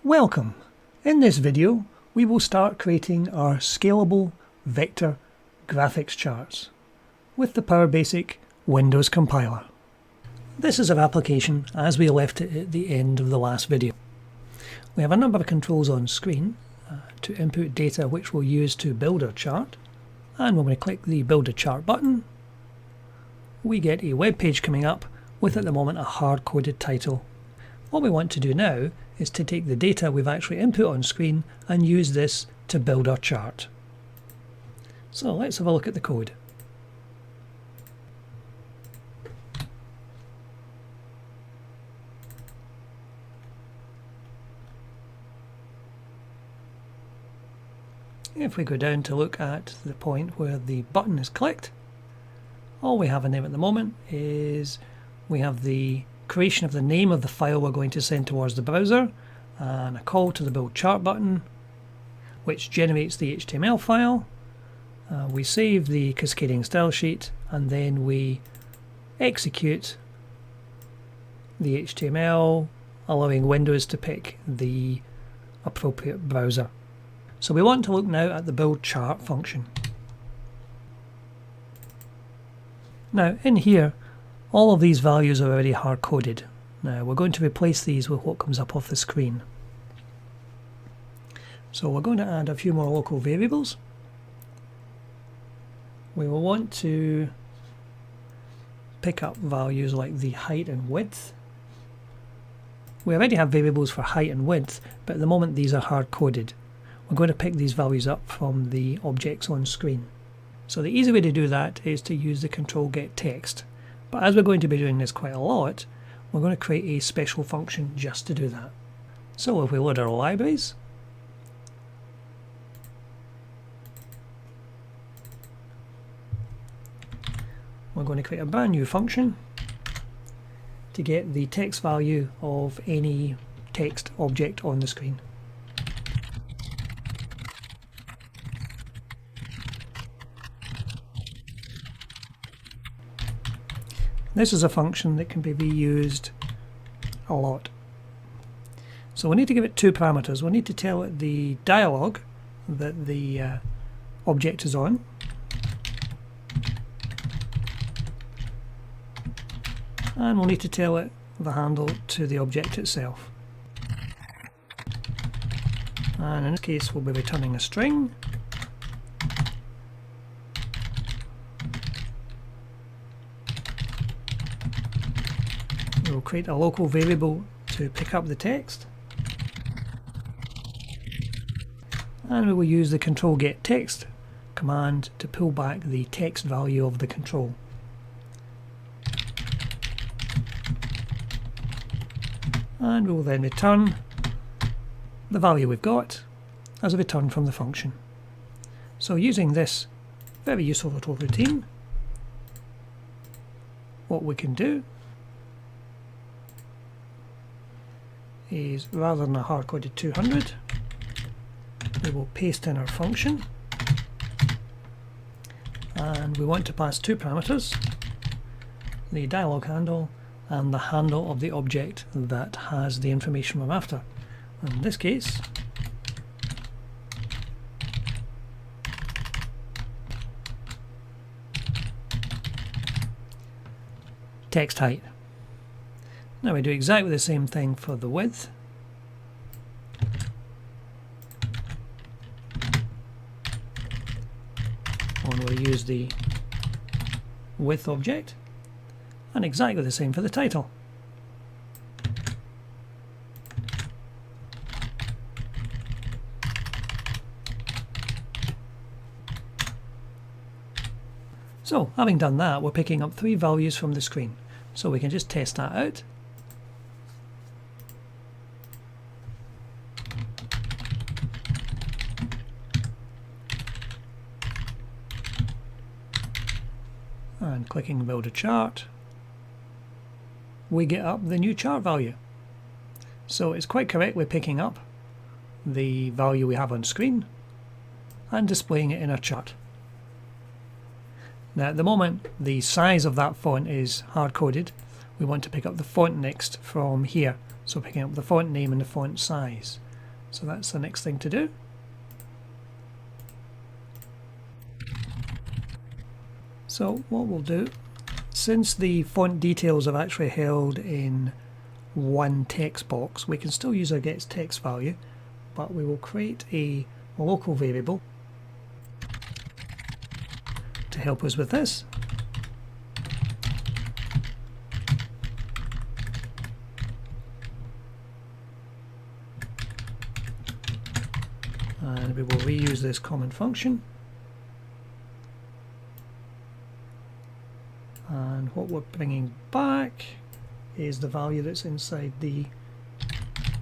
Welcome! In this video we will start creating our scalable vector graphics charts with the PowerBasic Windows Compiler. This is our application as we left it at the end of the last video. We have a number of controls on screen to input data which we'll use to build our chart, and when we click the Build a Chart button we get a web page coming up with at the moment a hard-coded title. What we want to do now is to take the data we've actually input on screen and use this to build our chart. So let's have a look at the code. If we go down to look at the point where the button is clicked, all we have in there at the moment is we have the creation of the name of the file we're going to send towards the browser and a call to the build chart button which generates the HTML file. We save the cascading style sheet and then we execute the HTML, allowing Windows to pick the appropriate browser. So we want to look now at the build chart function. Now in here all of these values are already hard-coded. Now we're going to replace these with what comes up off the screen. So we're going to add a few more local variables. We will want to pick up values like the height and width. We already have variables for height and width, but at the moment these are hard-coded. We're going to pick these values up from the objects on screen. So the easy way to do that is to use the control get text. But as we're going to be doing this quite a lot, we're going to create a special function just to do that. So if we load our libraries, we're going to create a brand new function to get the text value of any text object on the screen. This is a function that can be reused a lot. So we need to give it two parameters. We need to tell it the dialog that the object is on, and we'll need to tell it the handle to the object itself. And in this case we'll be returning a string. We'll create a local variable to pick up the text, and we will use the control get text command to pull back the text value of the control. And we will then return the value we've got as a return from the function. So using this very useful little routine, what we can do is, rather than a hard-coded 200, we will paste in our function, and we want to pass two parameters, the dialog handle and the handle of the object that has the information we're after. In this case, text height. Now we do exactly the same thing for the width. And we'll use the width object, and exactly the same for the title. So having done that, we're picking up three values from the screen. So we can just test that out. And clicking build a chart, we get up the new chart value. So it's quite correctly picking up the value we have on screen and displaying it in our chart. Now at the moment the size of that font is hard-coded. We want to pick up the font next from here, so picking up the font name and the font size. So that's the next thing to do. So what we'll do, since the font details are actually held in one text box, we can still use our getText value, but we will create a local variable to help us with this. And we will reuse this common function. And what we're bringing back is the value that's inside the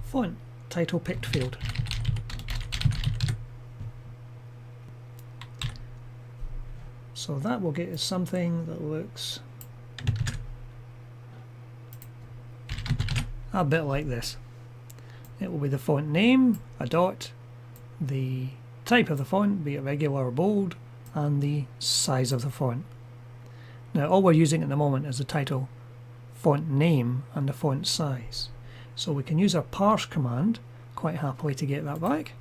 font title picked field. So that will get us something that looks a bit like this. It will be the font name, a dot, the type of the font, be it regular or bold, and the size of the font. Now all we're using at the moment is the title font name and the font size. So we can use our parse command quite happily to get that back.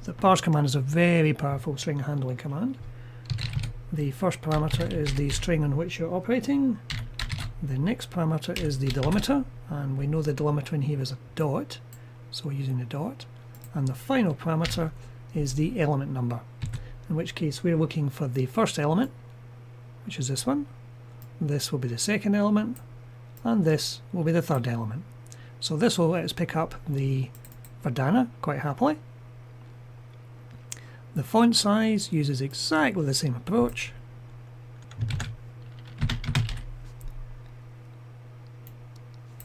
The parse command is a very powerful string handling command. The first parameter is the string on which you're operating. The next parameter is the delimiter, and we know the delimiter in here is a dot, so we're using the dot. And the final parameter is the element number, in which case we're looking for the first element, which is this one. This will be the second element, and this will be the third element. So this will let us pick up the Verdana quite happily. The font size uses exactly the same approach.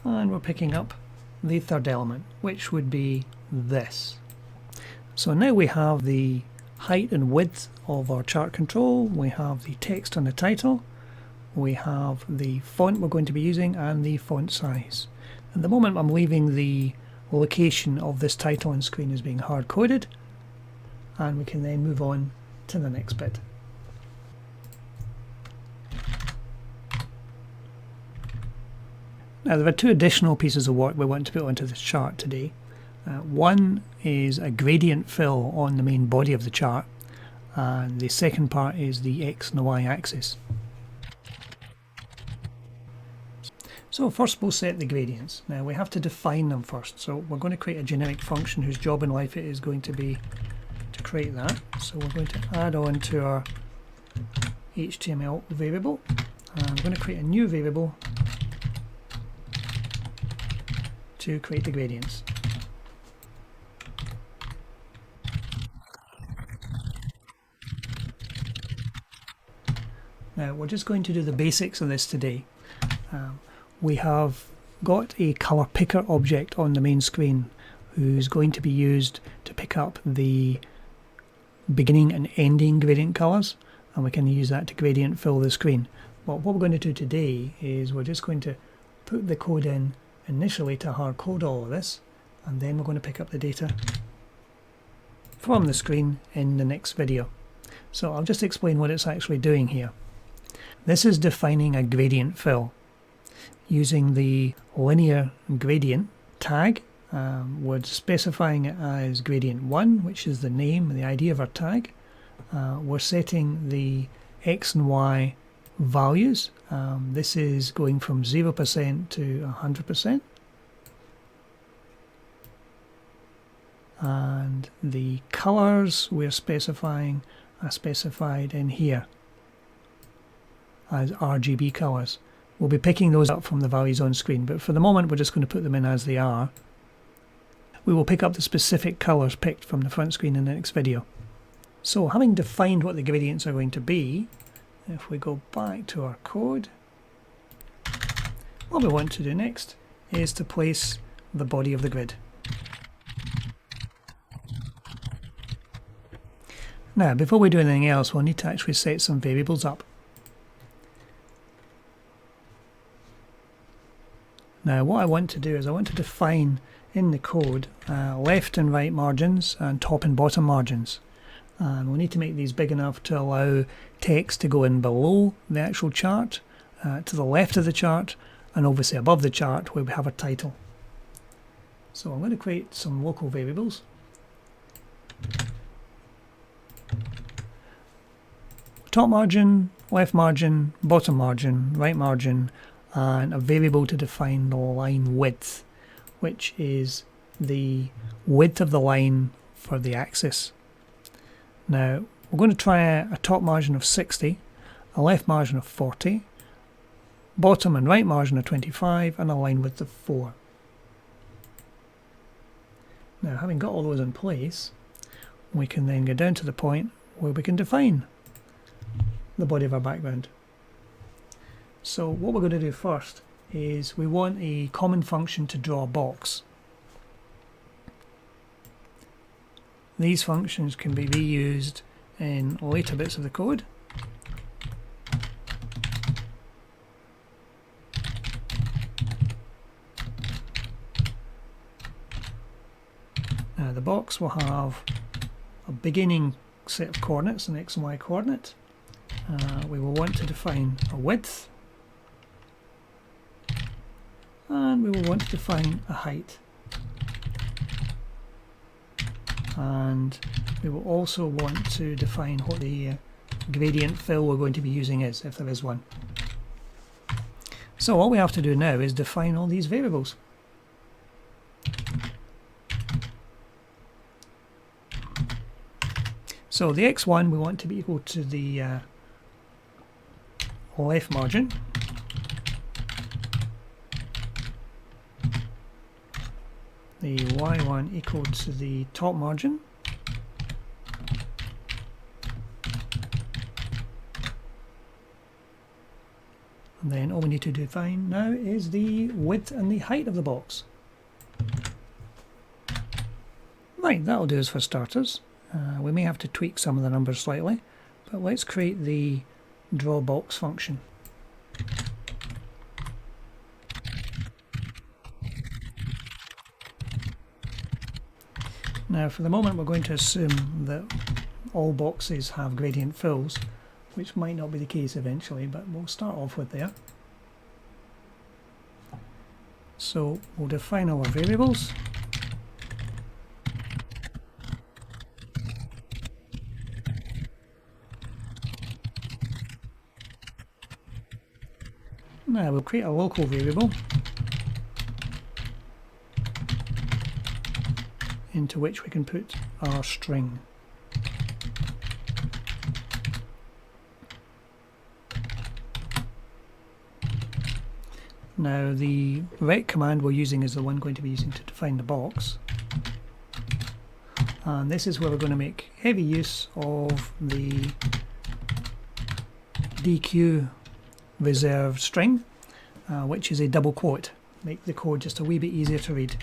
And we're picking up the third element, which would be this. So now we have the height and width of our chart control, we have the text on the title, we have the font we're going to be using, and the font size. At the moment I'm leaving the location of this title on screen as being hard-coded, and we can then move on to the next bit. Now there are two additional pieces of work we want to put onto this chart today. One is a gradient fill on the main body of the chart, and the second part is the X and the Y axis. So first we'll set the gradients. Now we have to define them first, so we're going to create a generic function whose job in life it is going to be to create that. So we're going to add on to our HTML variable, and I'm going to create a new variable to create the gradients. Now we're just going to do the basics of this today. We have got a color picker object on the main screen who's going to be used to pick up the beginning and ending gradient colors, and we can use that to gradient fill the screen. But what we're going to do today is we're just going to put the code in initially to hard code all of this, and then we're going to pick up the data from the screen in the next video. So I'll just explain what it's actually doing here. This is defining a gradient fill. Using the linear gradient tag, we're specifying it as gradient 1, which is the name and the ID of our tag. We're setting the X and Y values. This is going from 0% to 100%. And the colors we're specifying are specified in here as RGB colors. We'll be picking those up from the values on screen, but for the moment we're just going to put them in as they are. We will pick up the specific colors picked from the front screen in the next video. So having defined what the gradients are going to be, if we go back to our code, what we want to do next is to place the body of the grid. Now before we do anything else, we'll need to actually set some variables up. Now what I want to do is I want to define in the code left and right margins and top and bottom margins. And we'll need to make these big enough to allow text to go in below the actual chart, to the left of the chart, and obviously above the chart where we have a title. So I'm going to create some local variables. Top margin, left margin, bottom margin, right margin, and a variable to define the line width, which is the width of the line for the axis. Now we're going to try a top margin of 60, a left margin of 40, bottom and right margin of 25, and a line width of 4. Now, having got all those in place, we can then go down to the point where we can define the body of our background. So what we're going to do first is we want a common function to draw a box. These functions can be reused in later bits of the code. Now the box will have a beginning set of coordinates, an x and y coordinate. We will want to define a width, and we will want to define a height, and we will also want to define what the gradient fill we're going to be using is, if there is one. So all we have to do now is define all these variables. So the x1 we want to be equal to the left margin, the y1 equal to the top margin, and then all we need to define now is the width and the height of the box. Right, that'll do us for starters. We may have to tweak some of the numbers slightly, but let's create the draw box function. Now for the moment we're going to assume that all boxes have gradient fills, which might not be the case eventually, but we'll start off with there. So we'll define our variables. Now we'll create a local variable into which we can put our string. Now the rect command we're using is the one going to be using to define the box, and this is where we're going to make heavy use of the DQ reserved string, which is a double quote. Make the code just a wee bit easier to read.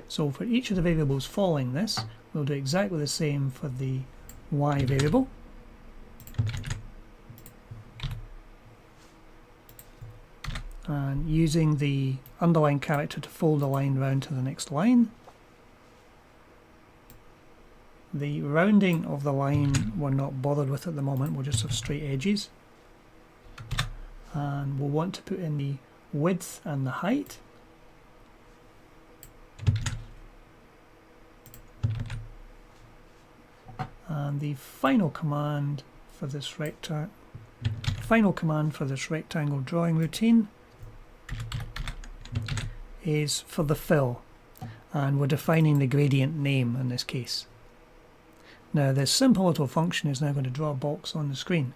So for each of the variables following this, we'll do exactly the same for the y variable. And using the underline character to fold the line round to the next line. The rounding of the line we're not bothered with at the moment, we'll just have straight edges. And we'll want to put in the width and the height. And the final command for this rectangle drawing routine is for the fill, and we're defining the gradient name in this case. Now this simple little function is now going to draw a box on the screen.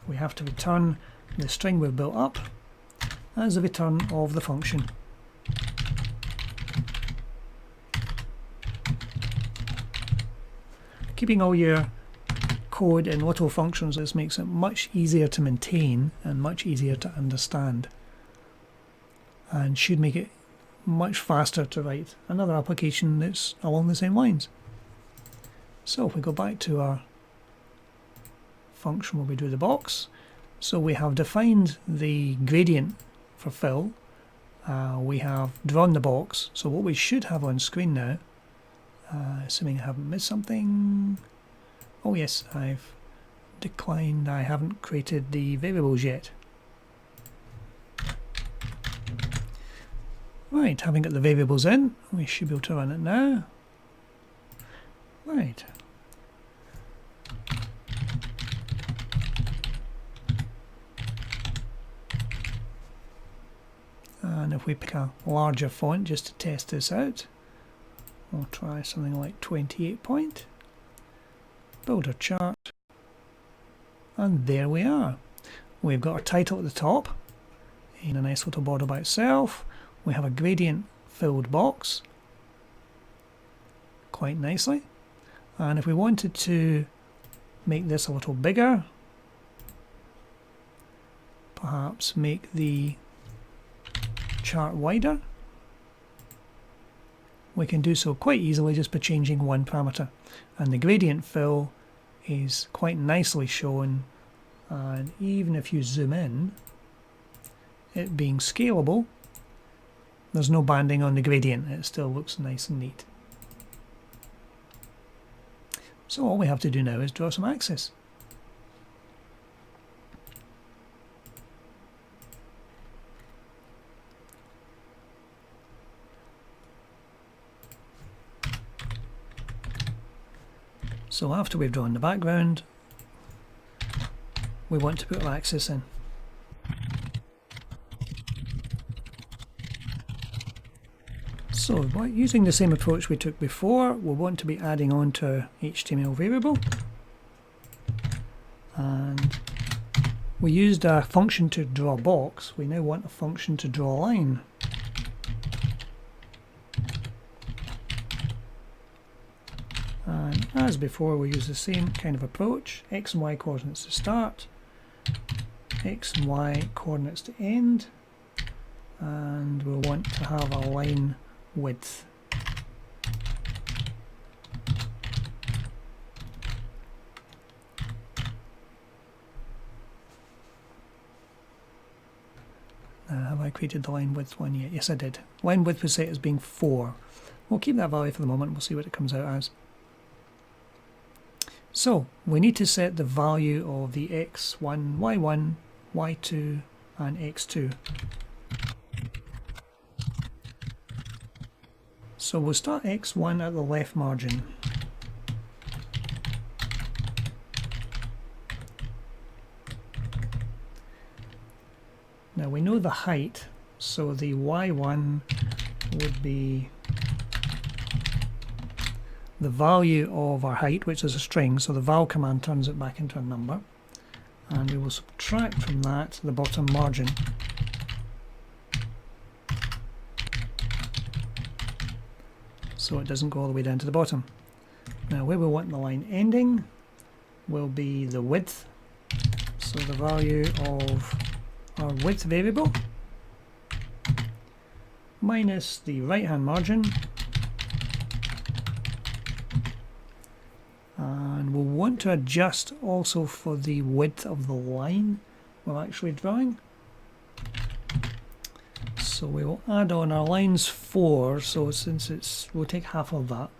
We have to return the string we've built up as a return of the function. Keeping all your code in little functions, this makes it much easier to maintain and much easier to understand, and should make it much faster to write another application that's along the same lines. So if we go back to our function where we do the box, so we have defined the gradient for fill, we have drawn the box. So what we should have on screen now, assuming I haven't missed something. Oh yes, I've declined. I haven't created the variables yet. Right, having got the variables in, we should be able to run it now. Right. And if we pick a larger font just to test this out, we'll try something like 28 point. Build our chart. And there we are. We've got our title at the top in a nice little border by itself. We have a gradient filled box quite nicely. And if we wanted to make this a little bigger, perhaps make the chart wider, we can do so quite easily just by changing one parameter. And the gradient fill is quite nicely shown, and even if you zoom in, it being scalable, there's no banding on the gradient, it still looks nice and neat. So all we have to do now is draw some axes. So after we've drawn the background, we want to put our axis in. So using the same approach we took before, we'll want to be adding on to our HTML variable. And we used a function to draw a box, we now want a function to draw a line. And as before, we use the same kind of approach, x and y coordinates to start, x and y coordinates to end, and we'll want to have a line width. Now, have I created the line width one yet? Yes, I did. Line width was set as being 4. We'll keep that value for the moment, we'll see what it comes out as. So, we need to set the value of the x1, y1, y2 and x2. So we'll start x1 at the left margin. Now we know the height, so the y1 would be the value of our height, which is a string, so the val command turns it back into a number, and we will subtract from that the bottom margin. So it doesn't go all the way down to the bottom. Now where we want the line ending will be the width, so the value of our width variable minus the right hand margin, and we'll want to adjust also for the width of the line we're actually drawing. So we will add on our lines 4, so since we'll take half of that.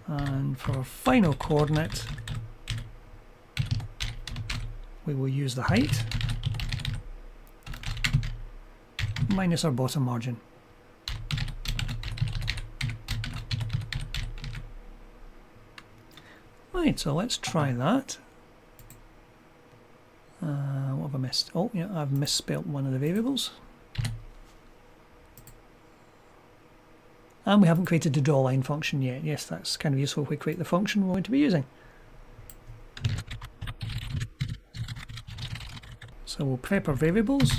And for our final coordinate, we will use the height minus our bottom margin. Right, so let's try that. What have I missed? Oh yeah, I've misspelt one of the variables. And we haven't created the drawLine function yet. Yes, that's kind of useful if we create the function we're going to be using. So we'll prep our variables.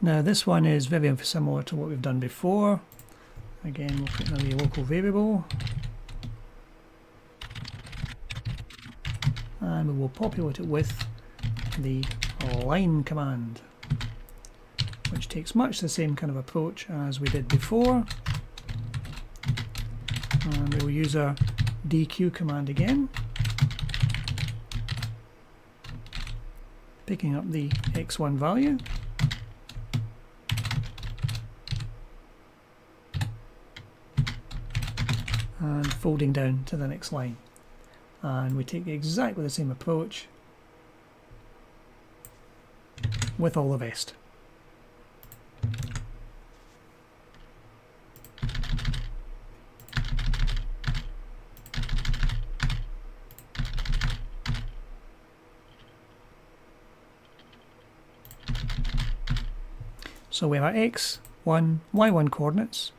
Now this one is very similar to what we've done before. Again, we'll put in a local variable. And we will populate it with the line command. which takes much the same kind of approach as we did before. And we'll use our DQ command again, picking up the x1 value, and folding down to the next line. And we take exactly the same approach with all the rest. So we have our x1, y1 coordinates,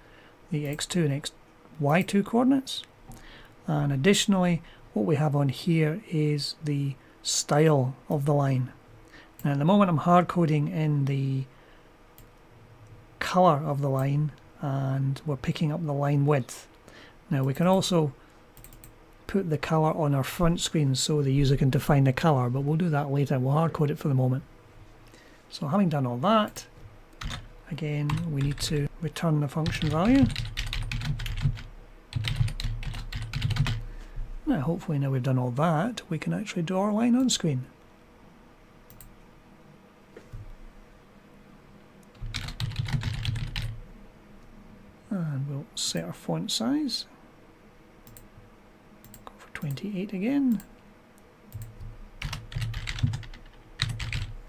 the x2 and y2 coordinates, and additionally what we have on here is the style of the line. Now at the moment I'm hard coding in the color of the line, and we're picking up the line width. Now we can also put the color on our front screen so the user can define the color, but we'll do that later. We'll hard code it for the moment. So having done all that, again we need to return the function value. Now hopefully now we've done all that, we can actually draw our line on screen. And we'll set our font size. Go for 28 again.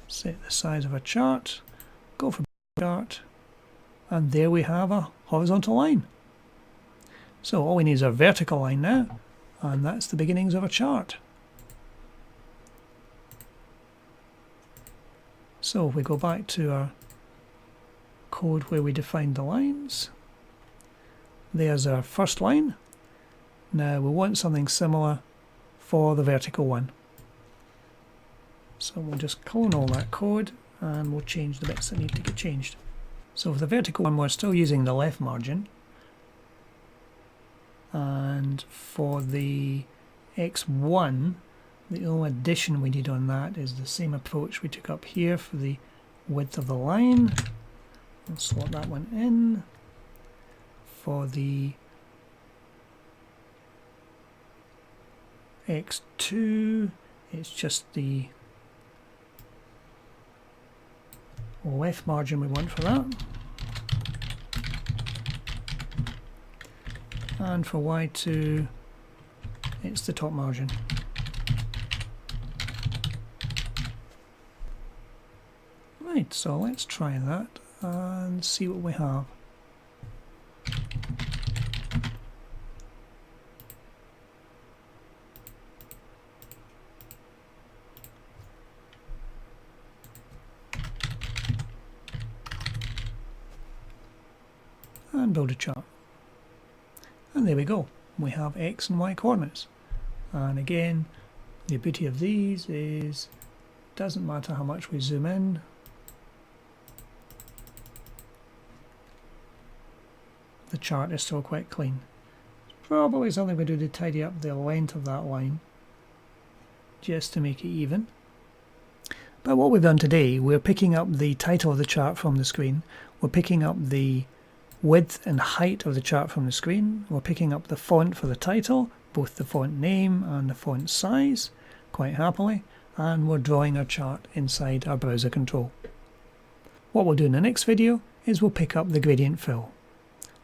Set the size of our chart. Go for chart. And there we have a horizontal line. So all we need is a vertical line now. And that's the beginnings of a chart. So if we go back to our code where we defined the lines, there's our first line. Now we want something similar for the vertical one. So we'll just clone all that code and we'll change the bits that need to get changed. So for the vertical one we're still using the left margin. And for the x1, the only addition we need on that is the same approach we took up here for the width of the line. We'll slot that one in. For the x2, it's just the left margin we want for that. And for y2, it's the top margin. Right, so let's try that and see what we have. And build a chart. And there we go, we have x and y coordinates. And again, the beauty of these is it doesn't matter how much we zoom in, the chart is still quite clean. Probably something we do to tidy up the length of that line just to make it even. But what we've done today, we're picking up the title of the chart from the screen, we're picking up the width and height of the chart from the screen, we're picking up the font for the title, both the font name and the font size, quite happily, and we're drawing our chart inside our browser control. What we'll do in the next video is we'll pick up the gradient fill.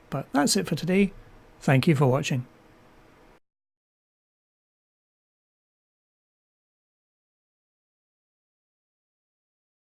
But that's it for today. Thank you for watching.